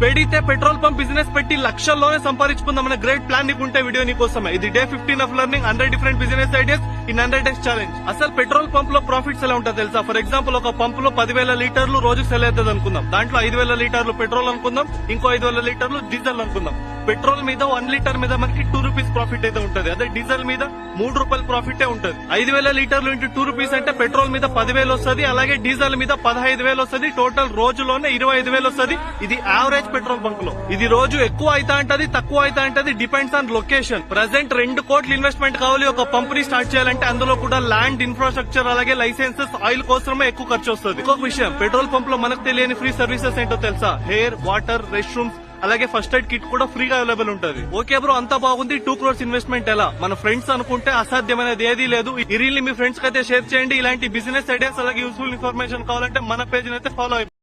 పెడితే petrol pump business పెట్టి లక్షల్లోనే సంపాదించుకుందామన్న great plan నీకుంటే వీడియో నీకోసమే. ఇది day 15 of learning 100 different business ideas in 100 days challenge. అసలు పెట్రోల్ పంప్ లో ప్రాఫిట్స్ ఎలా ఉంటుంది తెలుసా? ఫర్ ఎగ్జాంపుల్ ఒక పంప్ లో 10,000 లీటర్లు రోజు సెల్ అవుతుంది అనుకుందాం. దాంట్లో 5,000 లీటర్లు పెట్రోల్ అనుకుందాం, ఇంకో 5,000 లీటర్లు డీజిల్ అనుకుందాం. పెట్రోల్ మీద 1 లీటర్ మీద మనకి 2 రూపీస్ ప్రాఫిట్ అయితే ఉంటుంది. అదే డీజిల్ మీద 3 రూపాయలు ప్రాఫిట్ ఉంటుంది. 5,000 లీటర్లు ఇంటూ 2 రూపీస్ అంటే పెట్రోల్ మీద 10,000 వస్తుంది, అలాగే డీజిల్ మీద 15,000 వస్తుంది. టోటల్ రోజులోనే 25,000 వస్తుంది. ఇది యావరేజ్ పెట్రోల్ బంక్ లో. ఇది రోజు ఎక్కువ అయితే అంటది, తక్కువ అయితే అంటది, డిపెండ్స్ ఆన్ లొకేషన్. ప్రెసెంట్ 2 కోట్ల ఇన్వెస్ట్మెంట్ కావాలి ఒక పంప్ ని స్టార్ట్ చేయాలంటే. అందులో కూడా ల్యాండ్, ఇన్ఫ్రాస్ట్రక్చర్, అలాగే లైసెన్సెస్, ఆయిల్ కోసమే ఎక్కువ ఖర్చు వస్తుంది. ఇంకొక విషయం, పెట్రోల్ పంప్ లో మనకు తెలియని ఫ్రీ సర్వీసెస్ ఏంటో తెలుసా? హెయిర్, వాటర్, రెస్ట్ రూమ్స్, అలాగే ఫస్ట్ ఎయిడ్ కిట్ కూడా ఫ్రీగా అవైలబుల్ ఉంటుంది. ఓకే బ్రో, అంతా బాగుంది. 2 crores ఇన్వెస్ట్మెంట్ ఎలా? మన ఫ్రెండ్స్ అనుకుంటే అసాధ్యమైనది ఏదీ లేదు. ఈ రీల్ ని మీ ఫ్రెండ్స్ కి అయితే షేర్ చేయండి. ఇలాంటి బిజినెస్ ఐడియాస్ అలాగే యూస్ఫుల్ ఇన్ఫర్మేషన్ కావాలంటే మన పేజ్ అయితే ఫాలో అయిపోండి.